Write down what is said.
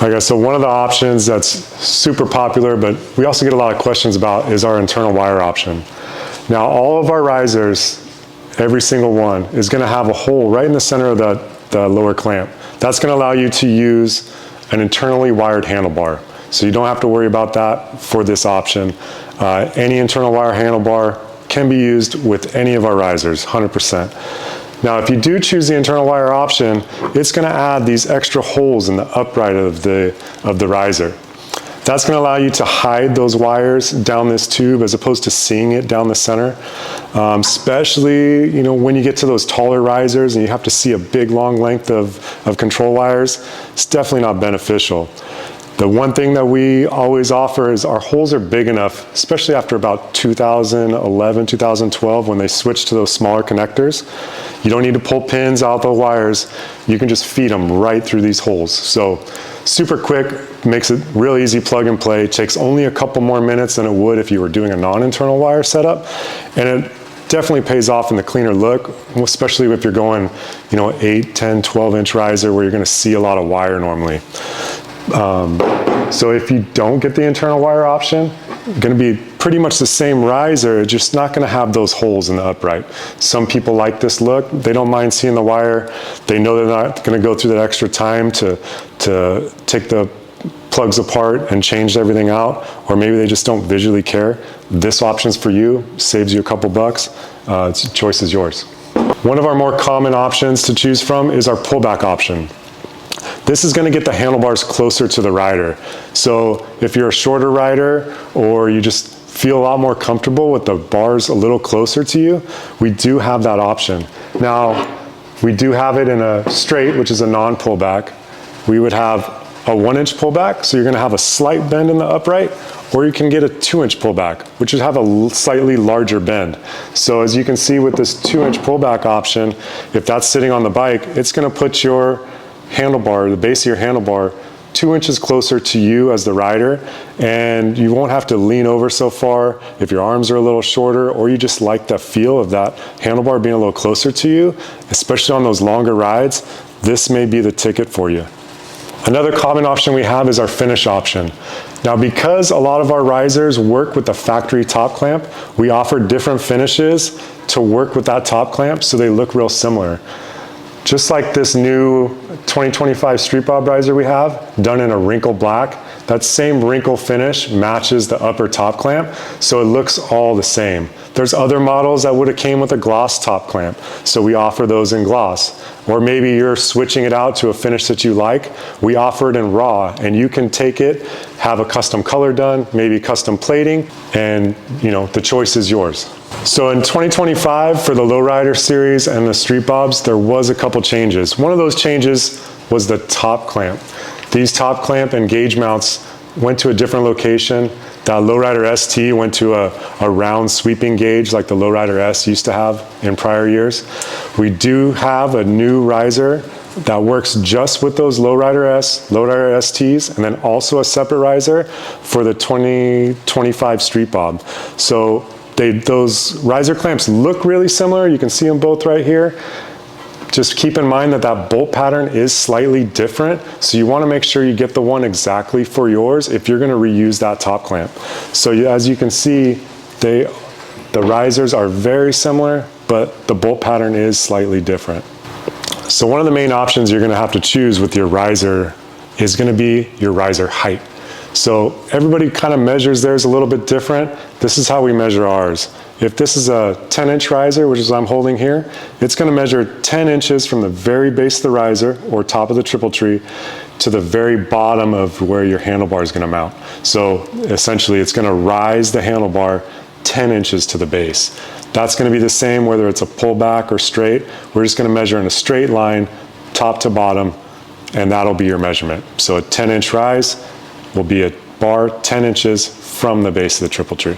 Okay, so one of the options that's super popular, but we also get a lot of questions about, is our internal wire option. Now, all of our risers, every single one, is going to have a hole right in the center of the lower clamp. That's going to allow you to use an internally wired handlebar. So you don't have to worry about that for this option. Any internal wire handlebar can be used with any of our risers, 100%. Now, if you do choose the internal wire option, it's going to add these extra holes in the upright of the riser. That's going to allow you to hide those wires down this tube as opposed to seeing it down the center. Especially, when you get to those taller risers and you have to see a big long length of control wires, it's definitely not beneficial. The one thing that we always offer is our holes are big enough, especially after about 2011, 2012, when they switched to those smaller connectors. You don't need to pull pins out the wires. You can just feed them right through these holes. So super quick, makes it real easy plug and play. Takes only a couple more minutes than it would if you were doing a non-internal wire setup. And it definitely pays off in the cleaner look, especially if you're going, 8, 10, 12-inch riser where you're going to see a lot of wire normally. So if you don't get the internal wire option, it's going to be pretty much the same riser, just not going to have those holes in the upright. Some people like this look. They don't mind seeing the wire. They know they're not going to go through that extra time to take the plugs apart and change everything out, or maybe they just don't visually care. This option's for you, saves you a couple bucks. Choice is yours. One of our more common options to choose from is our pullback option. This is going to get the handlebars closer to the rider. So if you're a shorter rider or you just feel a lot more comfortable with the bars a little closer to you, we do have that option. Now, we do have it in a straight, which is a non-pullback. We would have a 1-inch pullback, so you're going to have a slight bend in the upright, or you can get a 2-inch pullback, which would have a slightly larger bend. So as you can see with this 2-inch pullback option, if that's sitting on the bike, it's going to put your handlebar, the base of your handlebar, 2 inches closer to you as the rider, and you won't have to lean over so far if your arms are a little shorter, or you just like the feel of that handlebar being a little closer to you, especially on those longer rides. This may be the ticket for you. Another common option we have is our finish option. Now, because a lot of our risers work with the factory top clamp, we offer different finishes to work with that top clamp so they look real similar. Just like this new 2025 Street Bob riser we have, done in a wrinkle black, that same wrinkle finish matches the upper top clamp, so it looks all the same. There's other models that would have came with a gloss top clamp, so we offer those in gloss. Or maybe you're switching it out to a finish that you like, we offer it in raw, and you can take it, have a custom color done, maybe custom plating, and the choice is yours. So in 2025, for the Lowrider series and the Street Bobs, there was a couple changes. One of those changes was the top clamp. These top clamp and gauge mounts went to a different location. That Lowrider ST went to a round sweeping gauge like the Lowrider S used to have in prior years. We do have a new riser that works just with those Lowrider STs, and then also a separate riser for the 2025 Street Bob. So those riser clamps look really similar. You can see them both right here. Just keep in mind that that bolt pattern is slightly different, so you want to make sure you get the one exactly for yours if you're going to reuse that top clamp. So as you can see, the risers are very similar, but the bolt pattern is slightly different. So one of the main options you're going to have to choose with your riser is going to be your riser height. So everybody kind of measures theirs a little bit different. This is how we measure ours. If this is a 10-inch riser, which is what I'm holding here, it's going to measure 10 inches from the very base of the riser, or top of the triple tree, to the very bottom of where your handlebar is going to mount. So essentially, it's going to rise the handlebar 10 inches to the base. That's going to be the same whether it's a pullback or straight. We're just going to measure in a straight line, top to bottom, and that'll be your measurement. So a 10-inch rise will be a bar 10 inches from the base of the triple tree.